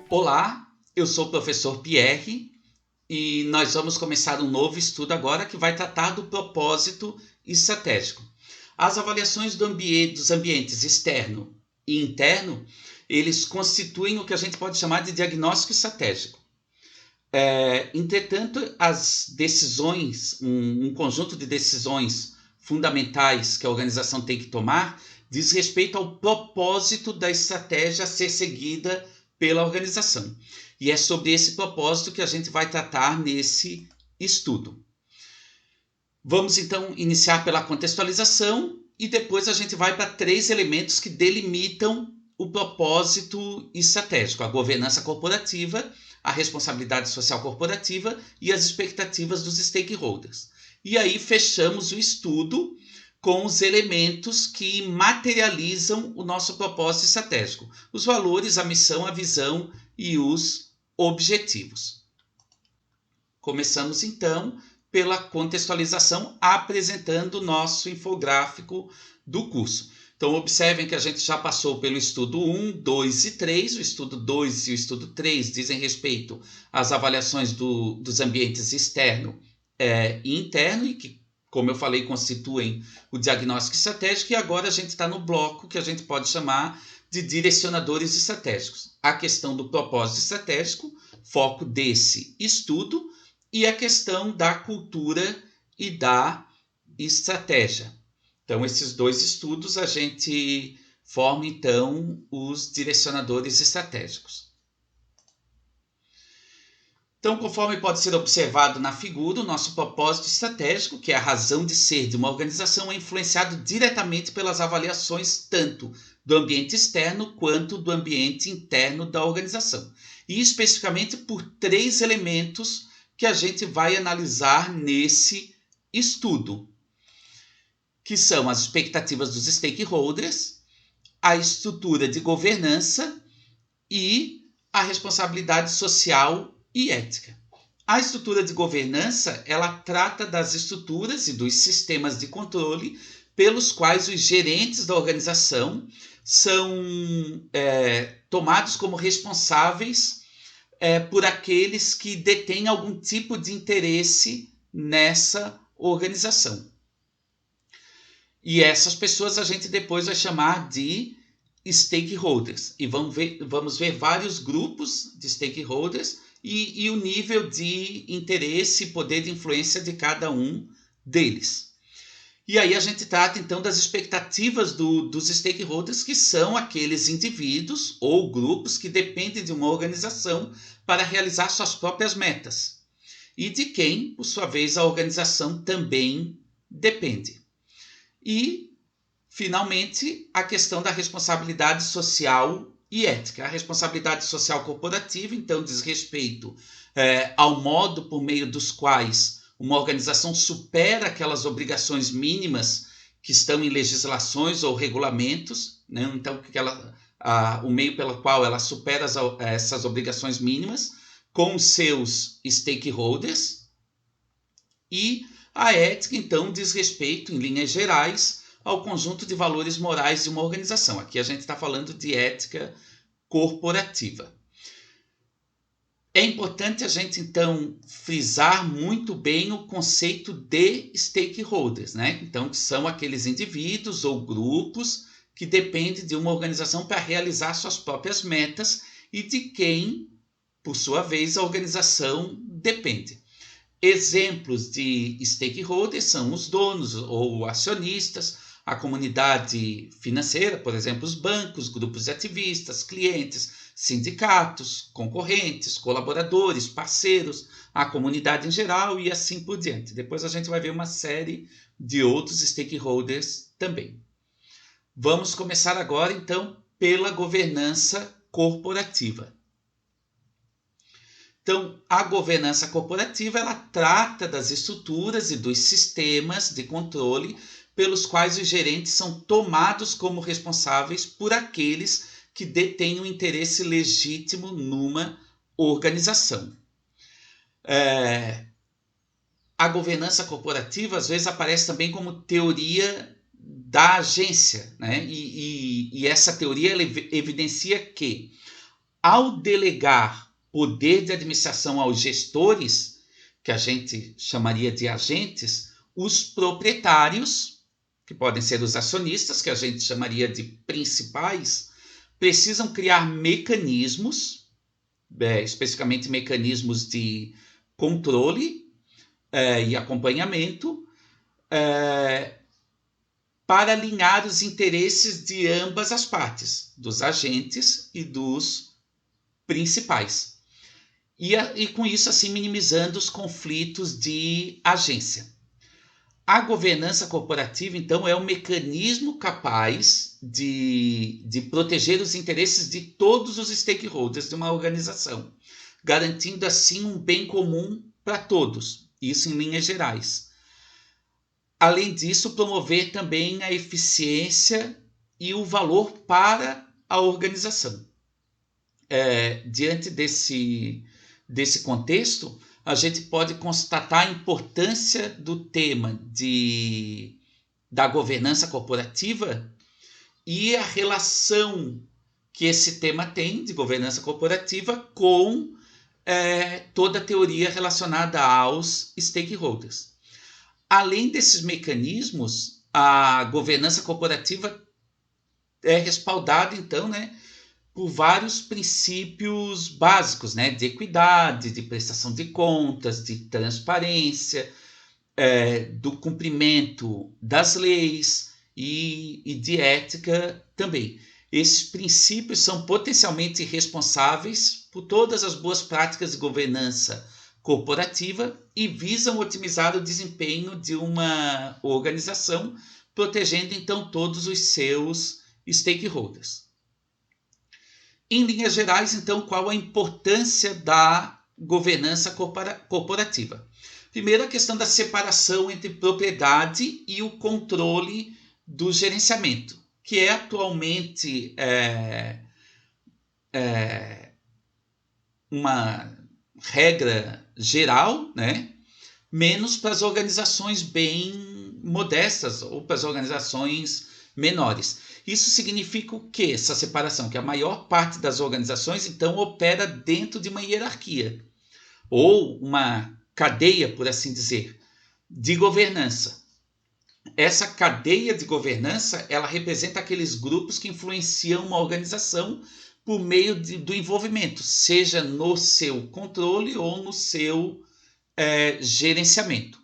Olá, eu sou o professor Pierre e nós vamos começar um novo estudo agora que vai tratar do propósito estratégico. As avaliações dos ambientes externo e interno, eles constituem o que a gente pode chamar de diagnóstico estratégico. Entretanto, as decisões, um conjunto de decisões fundamentais que a organização tem que tomar, diz respeito ao propósito da estratégia a ser seguida pela organização. E é sobre esse propósito que a gente vai tratar nesse estudo. Vamos então iniciar pela contextualização e depois a gente vai para 3 elementos que delimitam o propósito estratégico: a governança corporativa, a responsabilidade social corporativa e as expectativas dos stakeholders. E aí fechamos o estudo com os elementos que materializam o nosso propósito estratégico: os valores, a missão, a visão e os objetivos. Começamos então pela contextualização, apresentando o nosso infográfico do curso. Então, observem que a gente já passou pelo estudo 1, 2 e 3. O estudo 2 e o estudo 3 dizem respeito às avaliações dos ambientes externo e interno, e que, como eu falei, constituem o diagnóstico estratégico. E agora a gente está no bloco que a gente pode chamar de direcionadores estratégicos. A questão do propósito estratégico, foco desse estudo, e a questão da cultura e da estratégia. Então, esses 2 estudos a gente forma, então, os direcionadores estratégicos. Então, conforme pode ser observado na figura, o nosso propósito estratégico, que é a razão de ser de uma organização, é influenciado diretamente pelas avaliações tanto do ambiente externo quanto do ambiente interno da organização. E especificamente por 3 elementos que a gente vai analisar nesse estudo, que são as expectativas dos stakeholders, a estrutura de governança e a responsabilidade social e ética. A estrutura de governança, ela trata das estruturas e dos sistemas de controle pelos quais os gerentes da organização são tomados como responsáveis por aqueles que detêm algum tipo de interesse nessa organização. E essas pessoas a gente depois vai chamar de stakeholders. E vamos ver vários grupos de stakeholders e o nível de interesse e poder de influência de cada um deles. E aí a gente trata então das expectativas dos stakeholders, que são aqueles indivíduos ou grupos que dependem de uma organização para realizar suas próprias metas, e de quem, por sua vez, a organização também depende. E, finalmente, a questão da responsabilidade social e ética. A responsabilidade social corporativa, então, diz respeito ao modo por meio dos quais uma organização supera aquelas obrigações mínimas que estão em legislações ou regulamentos, né? Então, o meio pelo qual ela supera essas obrigações mínimas com seus stakeholders. E a ética, então, diz respeito, em linhas gerais, ao conjunto de valores morais de uma organização. Aqui a gente está falando de ética corporativa. É importante a gente, então, frisar muito bem o conceito de stakeholders, né? Então, que são aqueles indivíduos ou grupos que dependem de uma organização para realizar suas próprias metas e de quem, por sua vez, a organização depende. Exemplos de stakeholders são os donos ou acionistas, a comunidade financeira, por exemplo, os bancos, grupos de ativistas, clientes, sindicatos, concorrentes, colaboradores, parceiros, a comunidade em geral e assim por diante. Depois a gente vai ver uma série de outros stakeholders também. Vamos começar agora, então, pela governança corporativa. Então, a governança corporativa, ela trata das estruturas e dos sistemas de controle pelos quais os gerentes são tomados como responsáveis por aqueles que detêm um interesse legítimo numa organização. A governança corporativa, às vezes, aparece também como teoria da agência, né? E essa teoria ela evidencia que ao delegar poder de administração aos gestores, que a gente chamaria de agentes, os proprietários, que podem ser os acionistas, que a gente chamaria de principais, precisam criar mecanismos, especificamente mecanismos de controle e acompanhamento, para alinhar os interesses de ambas as partes, dos agentes e dos principais. E com isso, assim, minimizando os conflitos de agência. A governança corporativa, então, é um mecanismo capaz de proteger os interesses de todos os stakeholders de uma organização, garantindo, assim, um bem comum para todos, isso em linhas gerais. Além disso, promover também a eficiência e o valor para a organização. Diante desse contexto, a gente pode constatar a importância do tema da governança corporativa e a relação que esse tema tem de governança corporativa com toda a teoria relacionada aos stakeholders. Além desses mecanismos, a governança corporativa é respaldada, então, por vários princípios básicos, de equidade, de prestação de contas, de transparência, do cumprimento das leis e de ética também. Esses princípios são potencialmente responsáveis por todas as boas práticas de governança corporativa e visam otimizar o desempenho de uma organização, protegendo então todos os seus stakeholders. Em linhas gerais, então, qual a importância da governança corporativa? Primeiro, a questão da separação entre propriedade e o controle do gerenciamento, que é atualmente uma regra geral, menos para as organizações bem modestas ou para as organizações menores. Isso significa o quê? Essa separação, que a maior parte das organizações, então, opera dentro de uma hierarquia, ou uma cadeia, por assim dizer, de governança. Essa cadeia de governança, ela representa aqueles grupos que influenciam uma organização por meio do envolvimento, seja no seu controle ou no seu gerenciamento.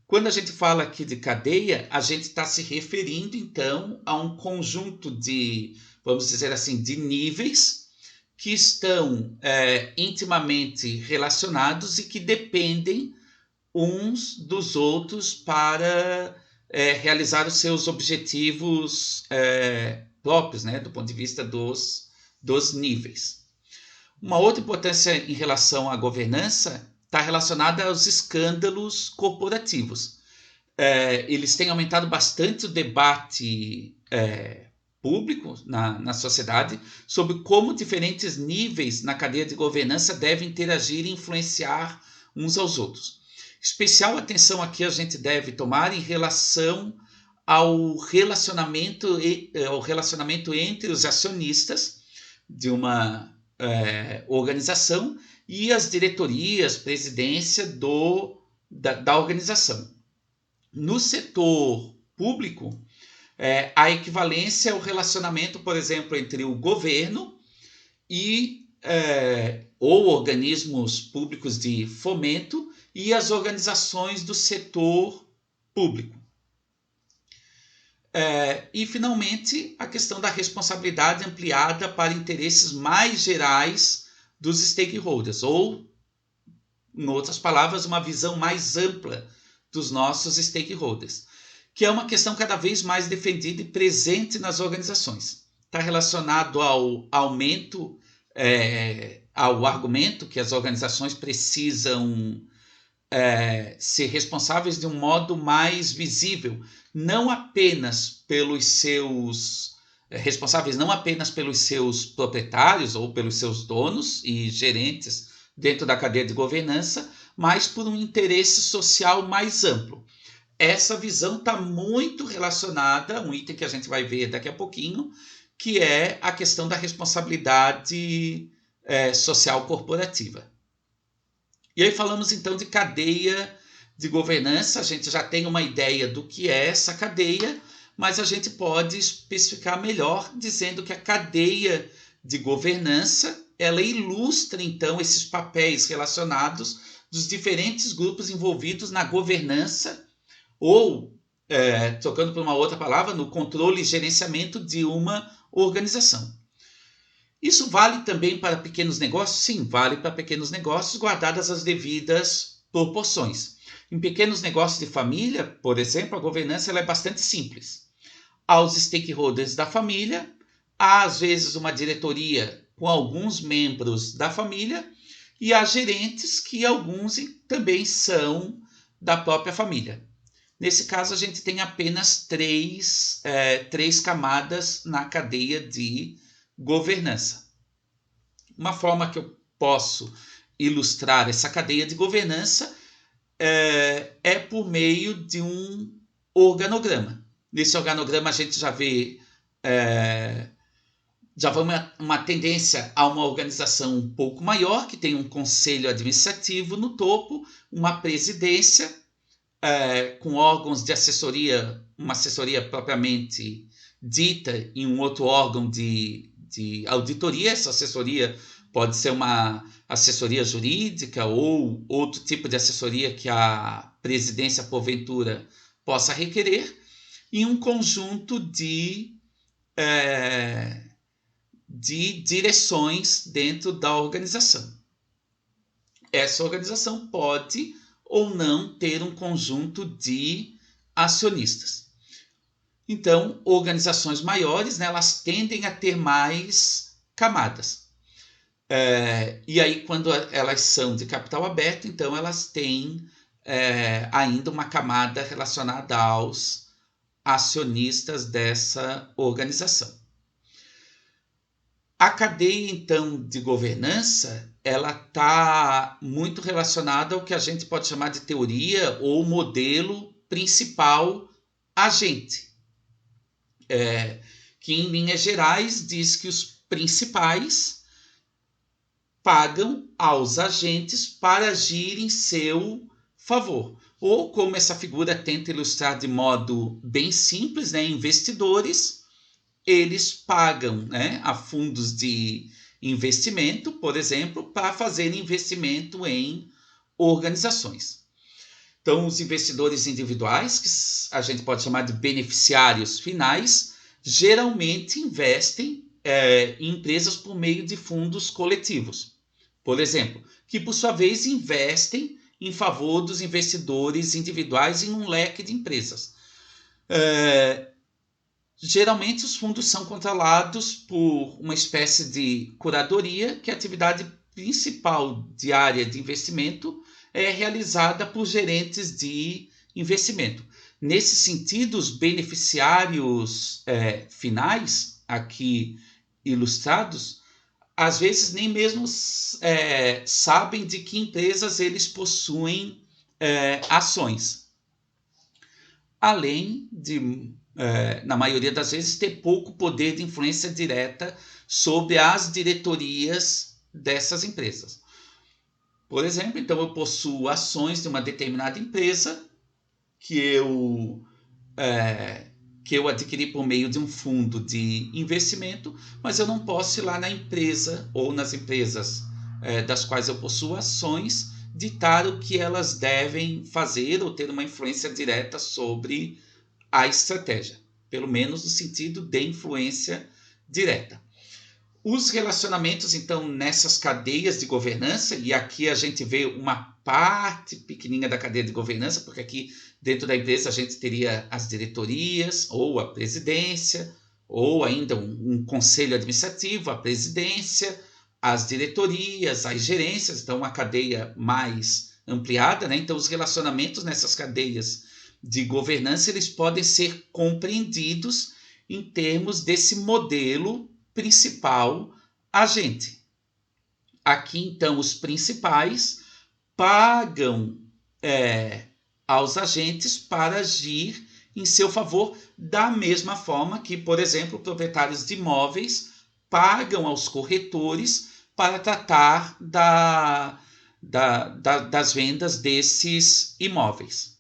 Quando a gente fala aqui de cadeia, a gente está se referindo, então, a um conjunto de, vamos dizer assim, de níveis que estão intimamente relacionados e que dependem uns dos outros para realizar os seus objetivos próprios, do ponto de vista dos níveis. Uma outra importância em relação à governança está relacionada aos escândalos corporativos. Eles têm aumentado bastante o debate público na sociedade sobre como diferentes níveis na cadeia de governança devem interagir e influenciar uns aos outros. Especial atenção aqui a gente deve tomar em relação ao relacionamento entre os acionistas de uma organização e as diretorias, presidência da organização. No setor público, a equivalência é o relacionamento, por exemplo, entre o governo ou organismos públicos de fomento e as organizações do setor público. E, finalmente, a questão da responsabilidade ampliada para interesses mais gerais dos stakeholders, ou, em outras palavras, uma visão mais ampla dos nossos stakeholders, que é uma questão cada vez mais defendida e presente nas organizações. Está relacionado ao aumento, ao argumento que as organizações precisam ser responsáveis de um modo mais visível, não apenas pelos seus responsáveis não apenas pelos seus proprietários ou pelos seus donos e gerentes dentro da cadeia de governança, mas por um interesse social mais amplo. Essa visão está muito relacionada a um item que a gente vai ver daqui a pouquinho, que é a questão da responsabilidade social corporativa. E aí falamos então de cadeia de governança, a gente já tem uma ideia do que é essa cadeia, mas a gente pode especificar melhor dizendo que a cadeia de governança, ela ilustra então esses papéis relacionados dos diferentes grupos envolvidos na governança ou, trocando por uma outra palavra, no controle e gerenciamento de uma organização. Isso vale também para pequenos negócios? Sim, vale para pequenos negócios, guardadas as devidas proporções. Em pequenos negócios de família, por exemplo, a governança ela é bastante simples. Aos stakeholders da família, há às vezes uma diretoria com alguns membros da família e há gerentes que alguns também são da própria família. Nesse caso, a gente tem apenas três camadas na cadeia de governança. Uma forma que eu posso ilustrar essa cadeia de governança é por meio de um organograma. Nesse organograma a gente já vê uma tendência a uma organização um pouco maior, que tem um conselho administrativo no topo, uma presidência com órgãos de assessoria, uma assessoria propriamente dita e um outro órgão de auditoria. Essa assessoria pode ser uma assessoria jurídica ou outro tipo de assessoria que a presidência, porventura, possa requerer, e um conjunto de direções dentro da organização. Essa organização pode ou não ter um conjunto de acionistas. Então, organizações maiores, né, elas tendem a ter mais camadas. E aí, quando elas são de capital aberto, então elas têm ainda uma camada relacionada aos acionistas dessa organização. A cadeia, então, de governança, ela está muito relacionada ao que a gente pode chamar de teoria ou modelo principal agente, que em linhas gerais diz que os principais pagam aos agentes para agir em seu favor. Ou, como essa figura tenta ilustrar de modo bem simples, né, investidores, eles pagam, né, a fundos de investimento, por exemplo, para fazer investimento em organizações. Então, os investidores individuais, que a gente pode chamar de beneficiários finais, geralmente investem em empresas por meio de fundos coletivos, por exemplo, que por sua vez investem em favor dos investidores individuais em um leque de empresas. Geralmente os fundos são controlados por uma espécie de curadoria, que a atividade principal diária de investimento é realizada por gerentes de investimento. Nesse sentido, os beneficiários finais, aqui ilustrados, às vezes nem mesmo sabem de que empresas eles possuem ações. Além de, na maioria das vezes, ter pouco poder de influência direta sobre as diretorias dessas empresas. Por exemplo, então eu possuo ações de uma determinada empresa que eu adquiri por meio de um fundo de investimento, mas eu não posso ir lá na empresa ou nas empresas das quais eu possuo ações, ditar o que elas devem fazer ou ter uma influência direta sobre a estratégia, pelo menos no sentido de influência direta. Os relacionamentos, então, nessas cadeias de governança, e aqui a gente vê uma parte pequenininha da cadeia de governança, porque aqui dentro da empresa a gente teria as diretorias, ou a presidência, ou ainda um conselho administrativo, a presidência, as diretorias, as gerências, então uma cadeia mais ampliada, né? Então os relacionamentos nessas cadeias de governança eles podem ser compreendidos em termos desse modelo principal agente. Aqui, então, os principais pagam aos agentes para agir em seu favor, da mesma forma que, por exemplo, proprietários de imóveis pagam aos corretores para tratar das vendas desses imóveis.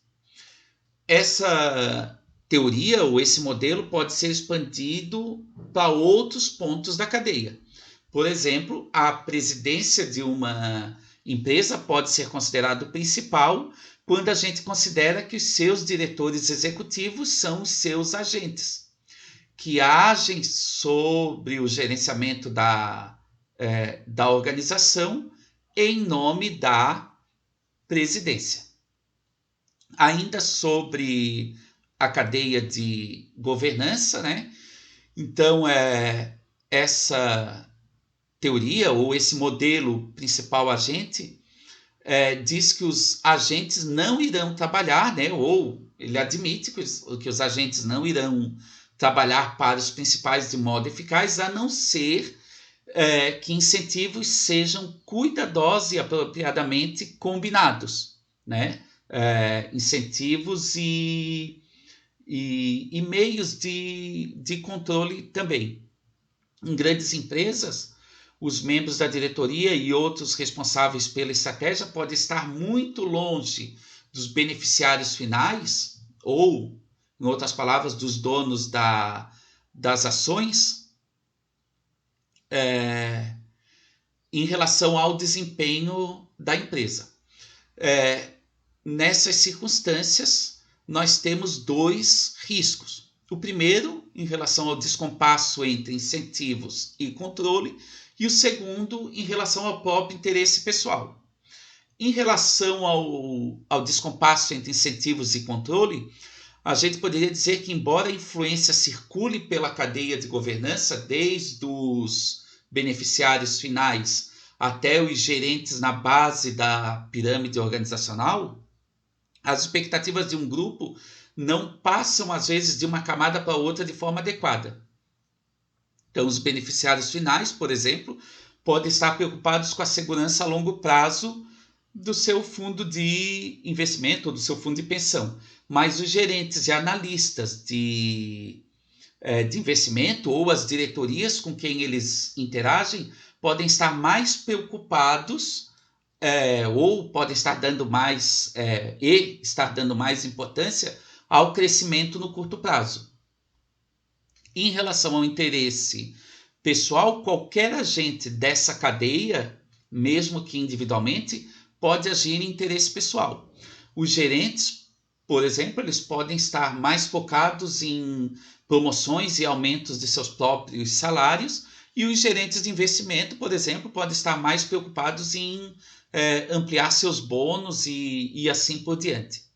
Essa teoria ou esse modelo pode ser expandido para outros pontos da cadeia. Por exemplo, a presidência de uma empresa pode ser considerada o principal quando a gente considera que os seus diretores executivos são os seus agentes, que agem sobre o gerenciamento da organização em nome da presidência. Ainda sobre a cadeia de governança, né? Então, essa teoria ou esse modelo principal agente diz que os agentes não irão trabalhar, né? Ou ele admite que os agentes não irão trabalhar para os principais de modo eficaz, a não ser que incentivos sejam cuidadosos e apropriadamente combinados, né? Incentivos e meios de controle também. Em grandes empresas, os membros da diretoria e outros responsáveis pela estratégia podem estar muito longe dos beneficiários finais, ou, em outras palavras, dos donos das ações, em relação ao desempenho da empresa. Nessas circunstâncias, nós temos dois riscos. O primeiro, em relação ao descompasso entre incentivos e controle, e o segundo, em relação ao próprio interesse pessoal. Em relação ao descompasso entre incentivos e controle, a gente poderia dizer que, embora a influência circule pela cadeia de governança, desde os beneficiários finais até os gerentes na base da pirâmide organizacional, as expectativas de um grupo não passam, às vezes, de uma camada para outra de forma adequada. Então, os beneficiários finais, por exemplo, podem estar preocupados com a segurança a longo prazo do seu fundo de investimento ou do seu fundo de pensão. Mas os gerentes e analistas de investimento ou as diretorias com quem eles interagem podem estar mais preocupados ou podem estar dando mais estar dando mais importância ao crescimento no curto prazo. Em relação ao interesse pessoal, qualquer agente dessa cadeia, mesmo que individualmente, pode agir em interesse pessoal. Os gerentes, por exemplo, eles podem estar mais focados em promoções e aumentos de seus próprios salários, e os gerentes de investimento, por exemplo, podem estar mais preocupados em ampliar seus bônus e assim por diante.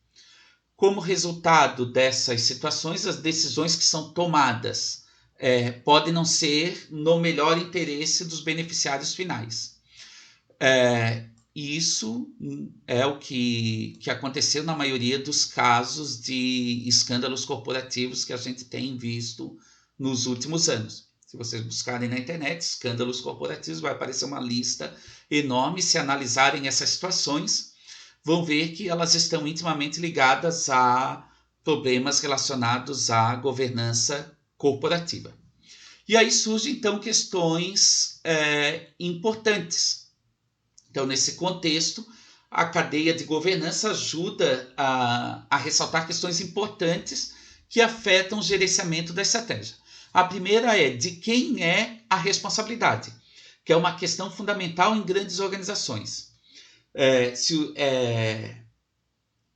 Como resultado dessas situações, as decisões que são tomadas podem não ser no melhor interesse dos beneficiários finais. Isso é o que aconteceu na maioria dos casos de escândalos corporativos que a gente tem visto nos últimos anos. Se vocês buscarem na internet escândalos corporativos, vai aparecer uma lista enorme. Se analisarem essas situações, vão ver que elas estão intimamente ligadas a problemas relacionados à governança corporativa. E aí surgem, então, questões importantes. Então, nesse contexto, a cadeia de governança ajuda a ressaltar questões importantes que afetam o gerenciamento da estratégia. A primeira é de quem é a responsabilidade, que é uma questão fundamental em grandes organizações.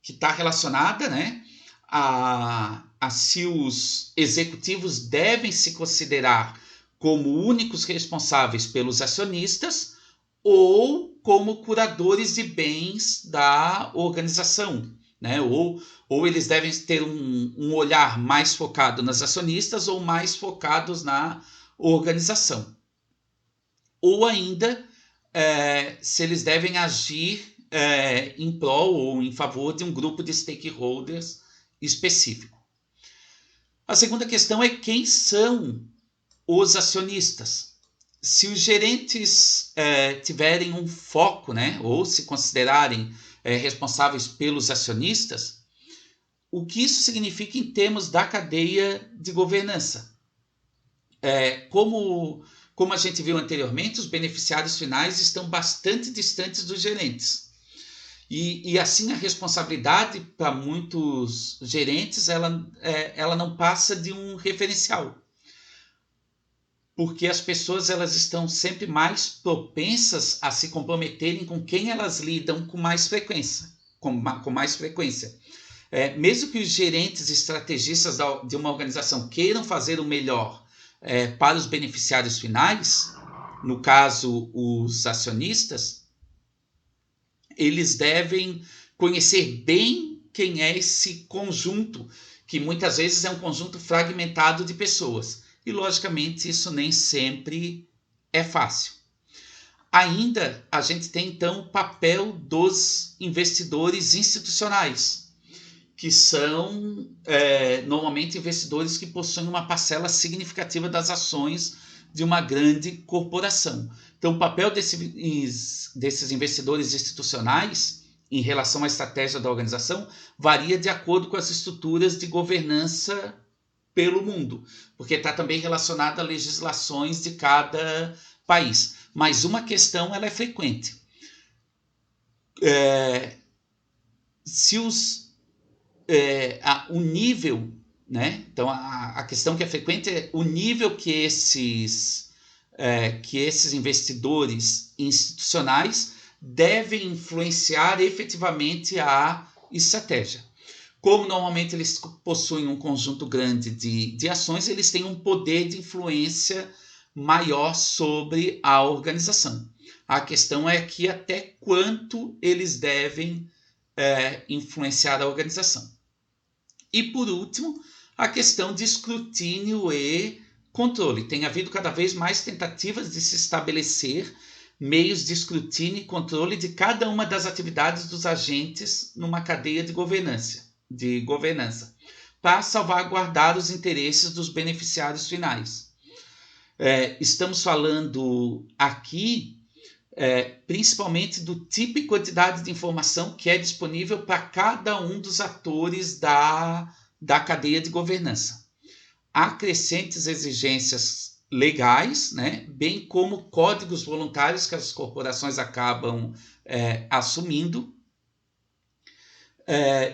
Que está relacionada, né, a se os executivos devem se considerar como únicos responsáveis pelos acionistas ou como curadores de bens da organização, né? Ou eles devem ter um olhar mais focado nas acionistas ou mais focados na organização. Ou ainda, se eles devem agir em prol ou em favor de um grupo de stakeholders específico. A segunda questão é quem são os acionistas. Se os gerentes tiverem um foco, né, ou se considerarem responsáveis pelos acionistas, o que isso significa em termos da cadeia de governança? Como a gente viu anteriormente, os beneficiários finais estão bastante distantes dos gerentes. E assim a responsabilidade para muitos gerentes ela não passa de um referencial. Porque as pessoas elas estão sempre mais propensas a se comprometerem com quem elas lidam com mais frequência. Mesmo que os gerentes e estrategistas de uma organização queiram fazer o melhor para os beneficiários finais, no caso os acionistas, eles devem conhecer bem quem é esse conjunto, que muitas vezes é um conjunto fragmentado de pessoas. E, logicamente, isso nem sempre é fácil. Ainda, a gente tem, então, o papel dos investidores institucionais, que são, normalmente, investidores que possuem uma parcela significativa das ações de uma grande corporação. Então, o papel desses investidores institucionais em relação à estratégia da organização varia de acordo com as estruturas de governança pelo mundo, porque está também relacionado a legislações de cada país. Mas uma questão ela é frequente. O nível, né? Então, a questão que é frequente é o nível que esses investidores institucionais devem influenciar efetivamente a estratégia. Como normalmente eles possuem um conjunto grande de ações, eles têm um poder de influência maior sobre a organização. A questão é que até quanto eles devem influenciar a organização. E por último, a questão de escrutínio e controle. Tem havido cada vez mais tentativas de se estabelecer meios de escrutínio e controle de cada uma das atividades dos agentes numa cadeia de governança para salvaguardar os interesses dos beneficiários finais. Estamos falando aqui principalmente do tipo e quantidade de informação que é disponível para cada um dos atores da cadeia de governança. Há crescentes exigências legais, né, bem como códigos voluntários que as corporações acabam assumindo,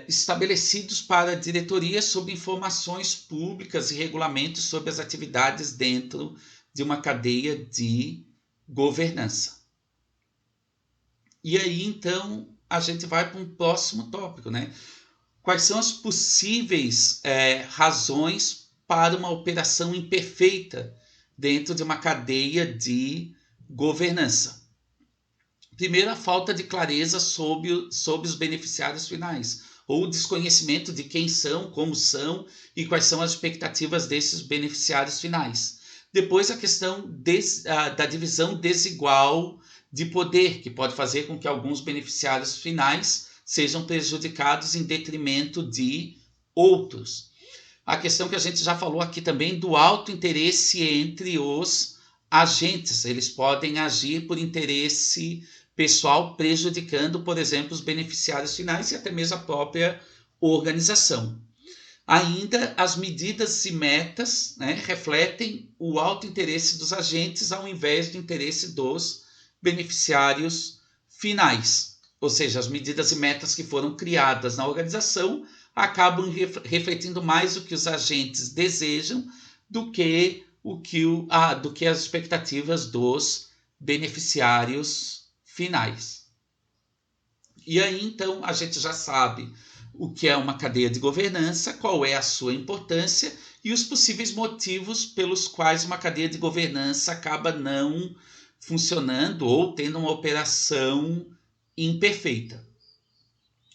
estabelecidos para diretorias sobre informações públicas e regulamentos sobre as atividades dentro de uma cadeia de governança. E aí, então, a gente vai para um próximo tópico, né? Quais são as possíveis razões para uma operação imperfeita dentro de uma cadeia de governança? Primeiro, a falta de clareza sobre os beneficiários finais, ou o desconhecimento de quem são, como são e quais são as expectativas desses beneficiários finais. Depois, a questão da divisão desigual de poder, que pode fazer com que alguns beneficiários finais sejam prejudicados em detrimento de outros. A questão que a gente já falou aqui também do alto interesse entre os agentes. Eles podem agir por interesse pessoal, prejudicando, por exemplo, os beneficiários finais e até mesmo a própria organização. Ainda as medidas e metas, né, refletem o alto interesse dos agentes ao invés do interesse dos beneficiários finais. Ou seja, as medidas e metas que foram criadas na organização acabam refletindo mais o que os agentes desejam do que as expectativas dos beneficiários finais. E aí, então, a gente já sabe o que é uma cadeia de governança, qual é a sua importância e os possíveis motivos pelos quais uma cadeia de governança acaba não funcionando ou tendo uma operação imperfeita.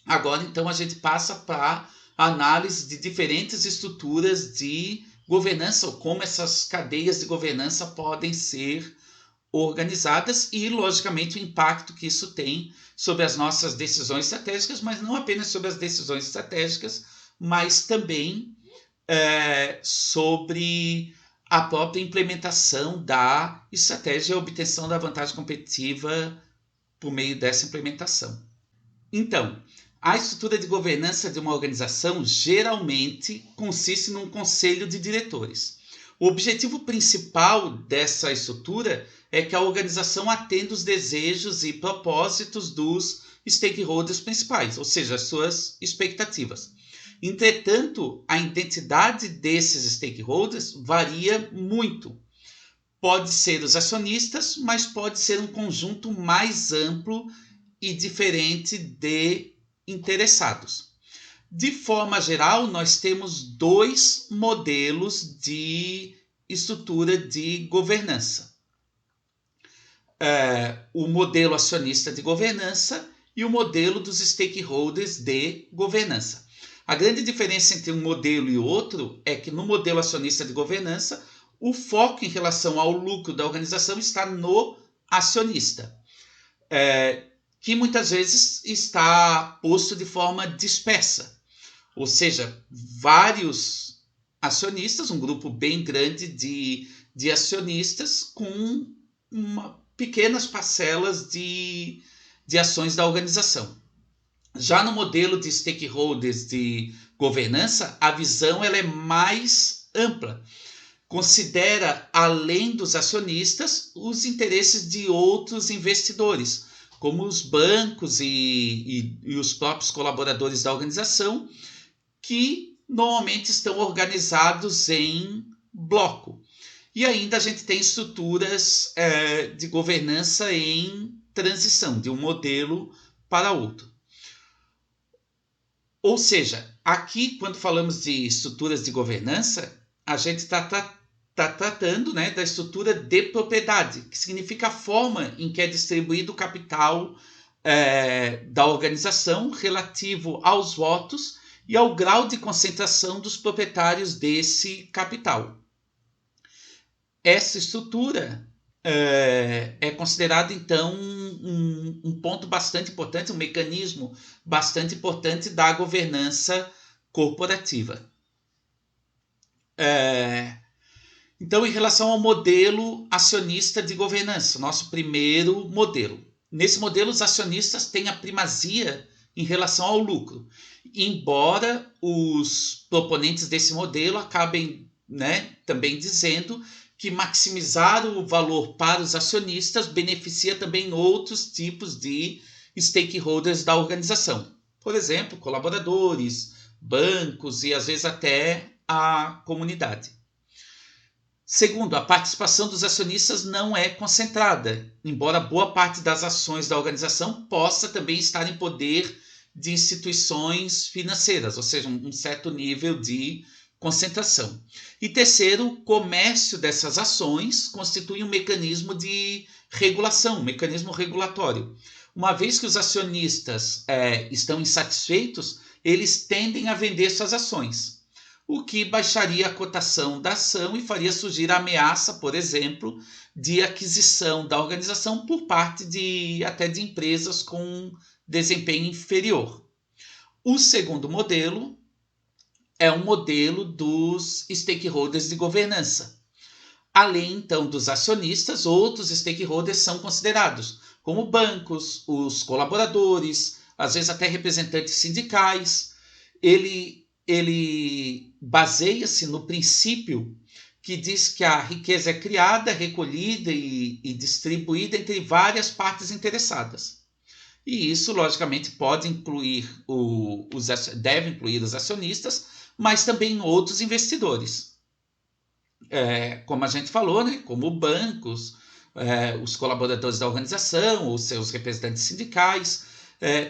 Agora, então, a gente passa para a análise de diferentes estruturas de governança, ou como essas cadeias de governança podem ser organizadas e, logicamente, o impacto que isso tem sobre as nossas decisões estratégicas, mas não apenas sobre as decisões estratégicas, mas também sobre a própria implementação da estratégia e a obtenção da vantagem competitiva por meio dessa implementação. Então, a estrutura de governança de uma organização geralmente consiste num conselho de diretores. O objetivo principal dessa estrutura é que a organização atenda os desejos e propósitos dos stakeholders principais, ou seja, as suas expectativas. Entretanto, a identidade desses stakeholders varia muito. Pode ser os acionistas, mas pode ser um conjunto mais amplo e diferente de interessados. De forma geral, nós temos dois modelos de estrutura de governança. O modelo acionista de governança e o modelo dos stakeholders de governança. A grande diferença entre um modelo e outro é que no modelo acionista de governança, o foco em relação ao lucro da organização está no acionista, que muitas vezes está posto de forma dispersa, ou seja, vários acionistas, um grupo bem grande de acionistas com pequenas parcelas de ações da organização. Já no modelo de stakeholders de governança, a visão ela é mais ampla. Considera, além dos acionistas, os interesses de outros investidores, como os bancos e os próprios colaboradores da organização, que normalmente estão organizados em bloco. E ainda a gente tem estruturas de governança em transição, de um modelo para outro. Ou seja, aqui, quando falamos de estruturas de governança, a gente está tratando, né, da estrutura de propriedade, que significa a forma em que é distribuído o capital da organização relativo aos votos e ao grau de concentração dos proprietários desse capital. Essa estrutura é considerada, então, um ponto bastante importante, um mecanismo bastante importante da governança corporativa. Então, em relação ao modelo acionista de governança, nosso primeiro modelo. Nesse modelo, os acionistas têm a primazia em relação ao lucro, embora os proponentes desse modelo acabem, né, também dizendo que maximizar o valor para os acionistas beneficia também outros tipos de stakeholders da organização. Por exemplo, colaboradores, bancos e às vezes até a comunidade. Segundo, a participação dos acionistas não é concentrada, embora boa parte das ações da organização possa também estar em poder de instituições financeiras, ou seja, um certo nível de concentração. E terceiro, o comércio dessas ações constitui um mecanismo de regulação, um mecanismo regulatório. Uma vez que os acionistas estão insatisfeitos, eles tendem a vender suas ações, o que baixaria a cotação da ação e faria surgir a ameaça, por exemplo, de aquisição da organização por parte até de empresas com desempenho inferior. O segundo modelo é um modelo dos stakeholders de governança. Além, então, dos acionistas, outros stakeholders são considerados, como bancos, os colaboradores, às vezes até representantes sindicais. Ele baseia-se no princípio que diz que a riqueza é criada, recolhida e distribuída entre várias partes interessadas. E isso, logicamente, pode incluir deve incluir os acionistas, mas também outros investidores. Como a gente falou, né? Como bancos, os colaboradores da organização, os seus representantes sindicais,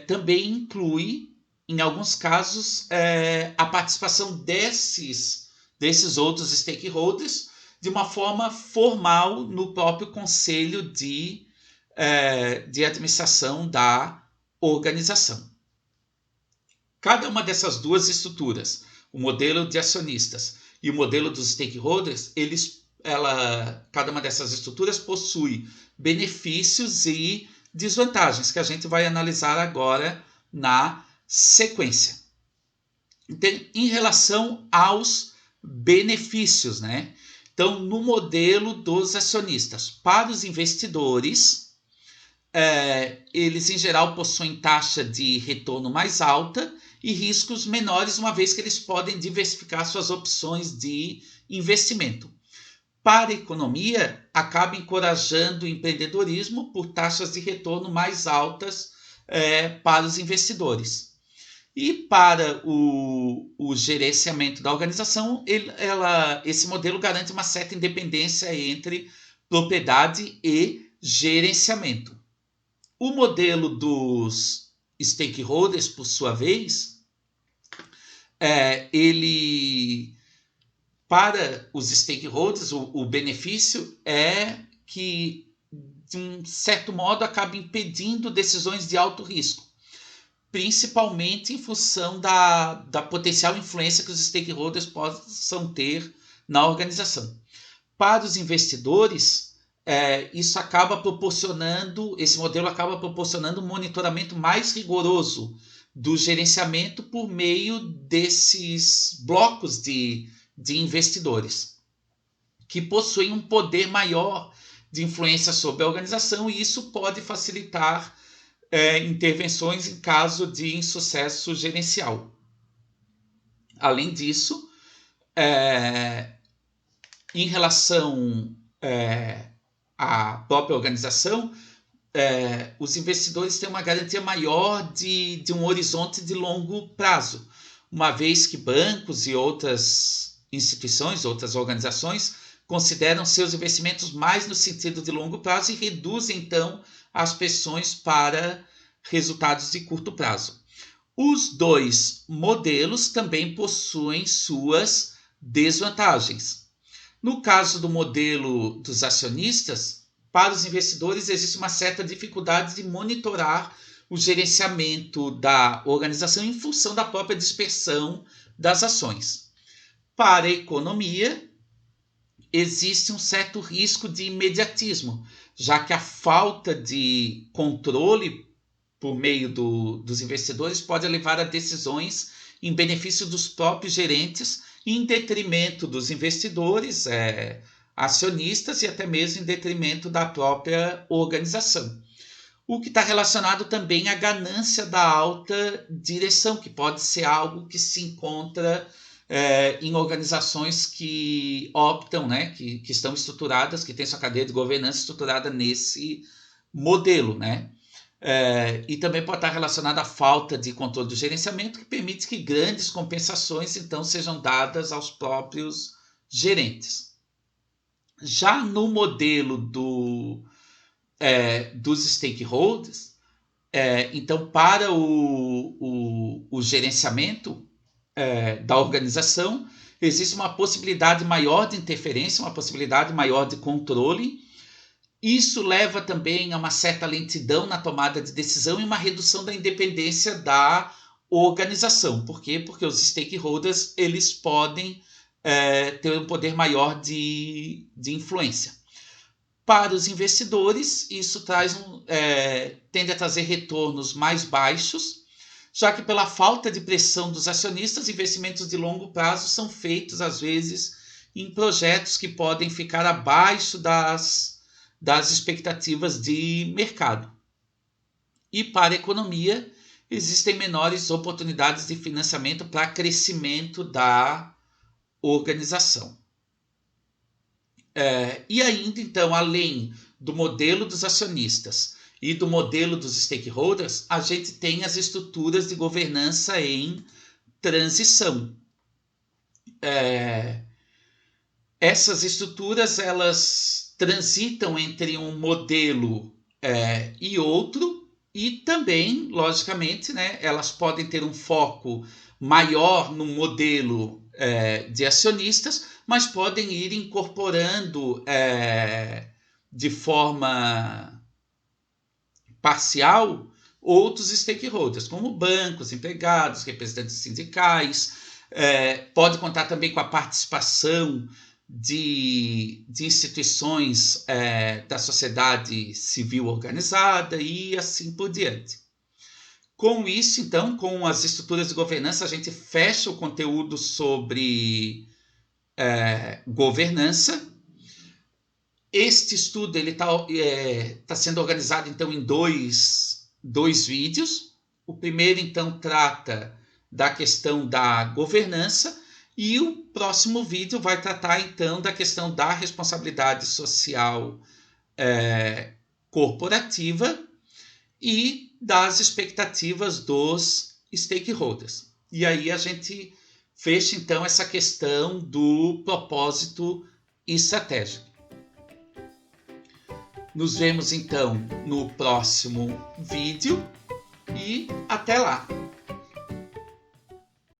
também inclui, em alguns casos, a participação desses outros stakeholders de uma forma formal no próprio conselho de administração da organização. Cada uma dessas duas estruturas, o modelo de acionistas e o modelo dos stakeholders, cada uma dessas estruturas possui benefícios e desvantagens que a gente vai analisar agora na sequência. Então, em relação aos benefícios, né? Então, no modelo dos acionistas, para os investidores, eles em geral possuem taxa de retorno mais alta e riscos menores, uma vez que eles podem diversificar suas opções de investimento. Para a economia, acaba encorajando o empreendedorismo por taxas de retorno mais altas para os investidores. E para o gerenciamento da organização, esse modelo garante uma certa independência entre propriedade e gerenciamento. O modelo dos stakeholders, por sua vez, ele, para os stakeholders, o benefício é que, de um certo modo, acaba impedindo decisões de alto risco, principalmente em função da potencial influência que os stakeholders possam ter na organização. Para os investidores, esse modelo acaba proporcionando um monitoramento mais rigoroso do gerenciamento por meio desses blocos de investidores, que possuem um poder maior de influência sobre a organização, e isso pode facilitar intervenções em caso de insucesso gerencial. Além disso, em relação à própria organização, os investidores têm uma garantia maior de um horizonte de longo prazo, uma vez que bancos e outras instituições, outras organizações, consideram seus investimentos mais no sentido de longo prazo e reduzem, então, as pressões para resultados de curto prazo. Os dois modelos também possuem suas desvantagens. No caso do modelo dos acionistas, para os investidores existe uma certa dificuldade de monitorar o gerenciamento da organização em função da própria dispersão das ações. Para a economia, existe um certo risco de imediatismo, já que a falta de controle por meio dos investidores pode levar a decisões em benefício dos próprios gerentes, em detrimento dos investidores, acionistas, e até mesmo em detrimento da própria organização. O que está relacionado também à ganância da alta direção, que pode ser algo que se encontra em organizações que optam, que estão estruturadas, que têm sua cadeia de governança estruturada nesse modelo, e também pode estar relacionado à falta de controle do gerenciamento, que permite que grandes compensações, então, sejam dadas aos próprios gerentes. Já no modelo dos stakeholders, então, para o gerenciamento da organização, existe uma possibilidade maior de interferência, uma possibilidade maior de controle. Isso leva também a uma certa lentidão na tomada de decisão e uma redução da independência da organização. Por quê? Porque os stakeholders eles podem ter um poder maior de influência. Para os investidores, isso tende a trazer retornos mais baixos, já que pela falta de pressão dos acionistas, investimentos de longo prazo são feitos, às vezes, em projetos que podem ficar abaixo das expectativas de mercado. E para a economia, existem menores oportunidades de financiamento para crescimento da organização. E ainda, então, além do modelo dos acionistas e do modelo dos stakeholders, a gente tem as estruturas de governança em transição. Essas estruturas, elas transitam entre um modelo e outro, e também, logicamente, elas podem ter um foco maior no modelo de acionistas, mas podem ir incorporando de forma parcial outros stakeholders, como bancos, empregados, representantes sindicais. Pode contar também com a participação de instituições da sociedade civil organizada e assim por diante. Com isso, então, com as estruturas de governança, a gente fecha o conteúdo sobre governança. Este estudo está sendo organizado, então, em dois vídeos. O primeiro, então, trata da questão da governança, E o próximo vídeo vai tratar então da questão da responsabilidade social corporativa e das expectativas dos stakeholders. E aí a gente fecha então essa questão do propósito estratégico. Nos vemos então no próximo vídeo e até lá!